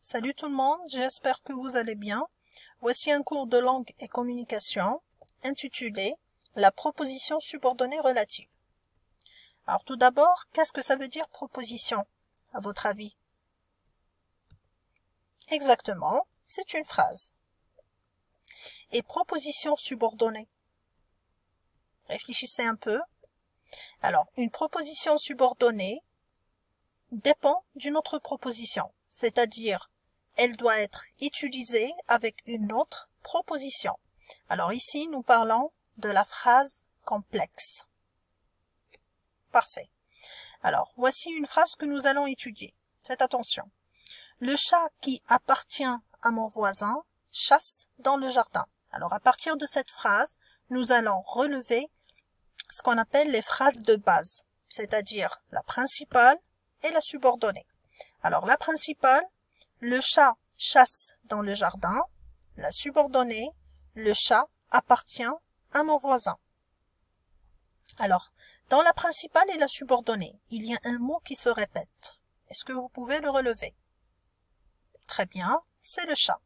Salut tout le monde, j'espère que vous allez bien. Voici un cours de langue et communication intitulé « La proposition subordonnée relative ». Alors tout d'abord, qu'est-ce que ça veut dire proposition, à votre avis? Exactement, c'est une phrase. Et proposition subordonnée? Réfléchissez un peu. Alors, une proposition subordonnée dépend d'une autre proposition, c'est-à-dire elle doit être utilisée avec une autre proposition. Alors ici, nous parlons de la phrase complexe. Parfait. Alors, voici une phrase que nous allons étudier. Faites attention. Le chat qui appartient à mon voisin chasse dans le jardin. Alors, à partir de cette phrase, nous allons relever ce qu'on appelle les phrases de base, c'est-à-dire la principale et la subordonnée. Alors, la principale, le chat chasse dans le jardin. La subordonnée, le chat appartient à mon voisin. Alors, dans la principale et la subordonnée, il y a un mot qui se répète. Est-ce que vous pouvez le relever? Très bien, c'est le chat.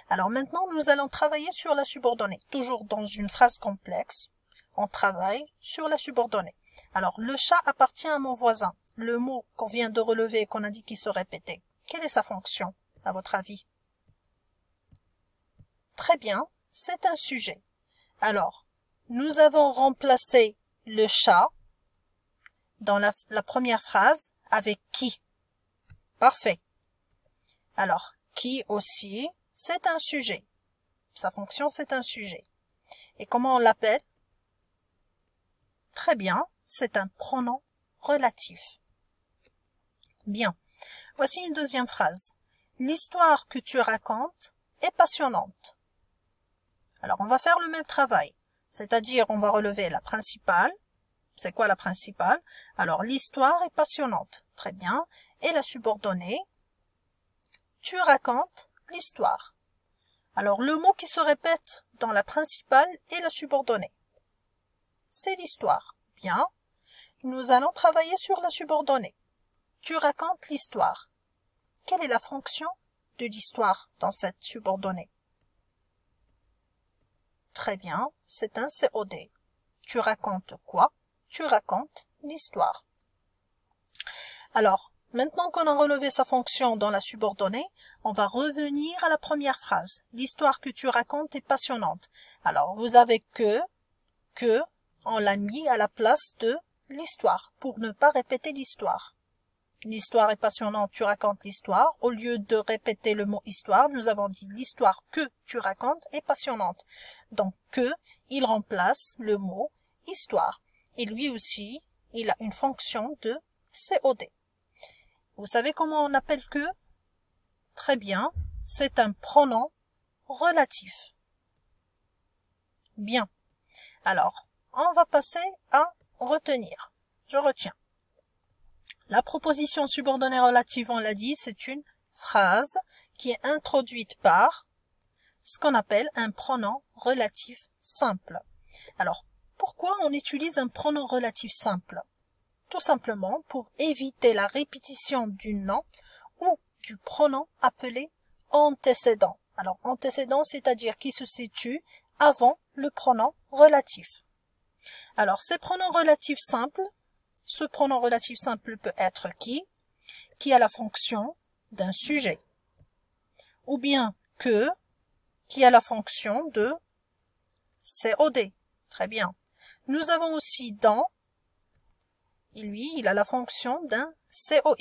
Alors maintenant, nous allons travailler sur la subordonnée. Toujours dans une phrase complexe, on travaille sur la subordonnée. Alors, le chat appartient à mon voisin. Le mot qu'on vient de relever et qu'on a dit qu'il se répétait, quelle est sa fonction, à votre avis? Très bien, c'est un sujet. Alors, nous avons remplacé le chat dans la première phrase avec qui. Parfait. Alors, qui aussi, c'est un sujet. Sa fonction, c'est un sujet. Et comment on l'appelle? Très bien, c'est un pronom relatif. Bien. Voici une deuxième phrase. L'histoire que tu racontes est passionnante. Alors, on va faire le même travail. C'est-à-dire, on va relever la principale. C'est quoi la principale? Alors, l'histoire est passionnante. Très bien. Et la subordonnée, tu racontes l'histoire. Alors, le mot qui se répète dans la principale et la subordonnée, c'est l'histoire. Bien. Nous allons travailler sur la subordonnée. Tu racontes l'histoire. Quelle est la fonction de l'histoire dans cette subordonnée? Très bien, c'est un COD. Tu racontes quoi? Tu racontes l'histoire. Alors, maintenant qu'on a relevé sa fonction dans la subordonnée, on va revenir à la première phrase. L'histoire que tu racontes est passionnante. Alors, vous avez que, on l'a mis à la place de l'histoire, pour ne pas répéter l'histoire. L'histoire est passionnante, tu racontes l'histoire. Au lieu de répéter le mot histoire, nous avons dit l'histoire que tu racontes est passionnante. Donc que, il remplace le mot histoire. Et lui aussi, il a une fonction de COD. Vous savez comment on appelle que? Très bien, c'est un pronom relatif. Bien. Alors, on va passer à retenir. Je retiens. La proposition subordonnée relative, on l'a dit, c'est une phrase qui est introduite par ce qu'on appelle un pronom relatif simple. Alors, pourquoi on utilise un pronom relatif simple? Tout simplement pour éviter la répétition du nom ou du pronom appelé antécédent. Alors, antécédent, c'est-à-dire qui se situe avant le pronom relatif. Alors, ces pronoms relatifs simples, ce pronom relatif simple peut être qui a la fonction d'un sujet, ou bien que, qui a la fonction de COD. Très bien. Nous avons aussi dans, et lui, il a la fonction d'un COI.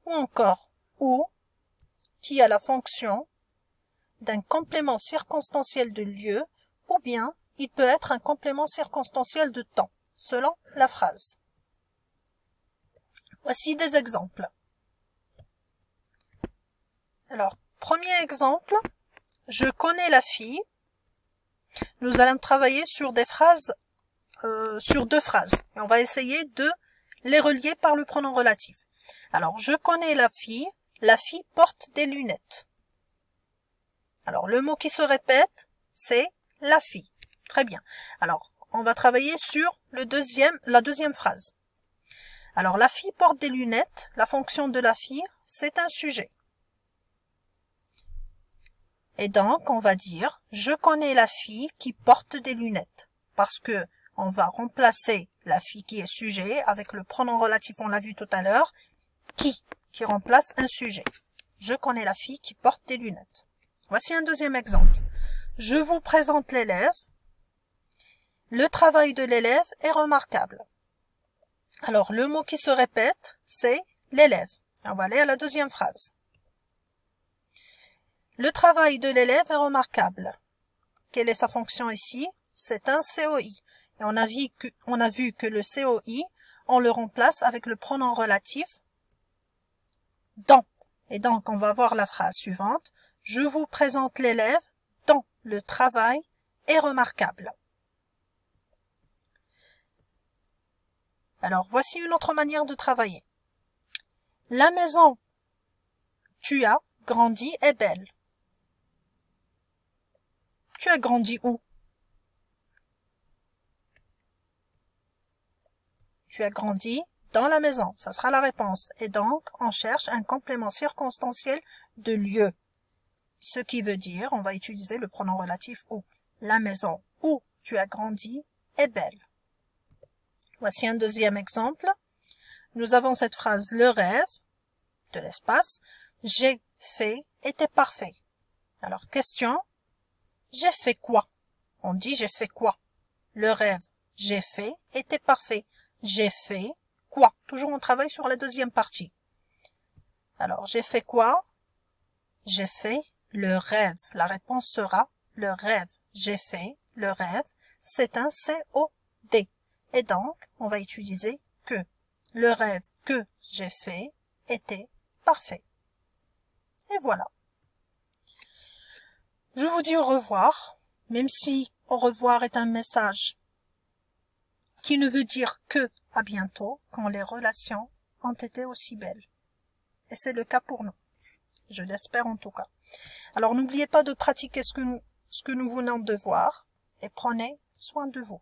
Ou encore ou, qui a la fonction d'un complément circonstanciel de lieu, ou bien il peut être un complément circonstanciel de temps, selon la phrase. Voici des exemples. Alors, premier exemple, je connais la fille. Nous allons travailler sur des phrases, sur deux phrases. Et on va essayer de les relier par le pronom relatif. Alors, je connais la fille porte des lunettes. Alors, le mot qui se répète, c'est la fille. Très bien. Alors, on va travailler sur la deuxième phrase. Alors, la fille porte des lunettes. La fonction de la fille, c'est un sujet. Et donc, on va dire « Je connais la fille qui porte des lunettes » parce que on va remplacer la fille qui est sujet avec le pronom relatif, on l'a vu tout à l'heure, qui remplace un sujet. Je connais la fille qui porte des lunettes. Voici un deuxième exemple. Je vous présente l'élève. Le travail de l'élève est remarquable. Alors, le mot qui se répète, c'est l'élève. On va aller à la deuxième phrase. Le travail de l'élève est remarquable. Quelle est sa fonction ici? C'est un COI. Et on a vu que le COI, on le remplace avec le pronom relatif dans. Et donc, on va voir la phrase suivante. Je vous présente l'élève dont le travail est remarquable. Alors, voici une autre manière de travailler. La maison tu as grandi est belle. Tu as grandi où? Tu as grandi dans la maison. Ça sera la réponse. Et donc, on cherche un complément circonstanciel de lieu. Ce qui veut dire, on va utiliser le pronom relatif où. La maison où tu as grandi est belle. Voici un deuxième exemple. Nous avons cette phrase « Le rêve » de l'espace. J'ai fait était parfait. Alors, question. J'ai fait quoi? On dit j'ai fait quoi? Le rêve, j'ai fait était parfait. J'ai fait quoi? Toujours on travaille sur la deuxième partie. Alors, j'ai fait quoi? J'ai fait le rêve. La réponse sera le rêve. J'ai fait le rêve. C'est un COD. Et donc, on va utiliser que. Le rêve que j'ai fait était parfait. Et voilà. Je vous dis au revoir, même si au revoir est un message qui ne veut dire que à bientôt quand les relations ont été aussi belles. Et c'est le cas pour nous. Je l'espère en tout cas. Alors n'oubliez pas de pratiquer ce que nous venons de voir et prenez soin de vous.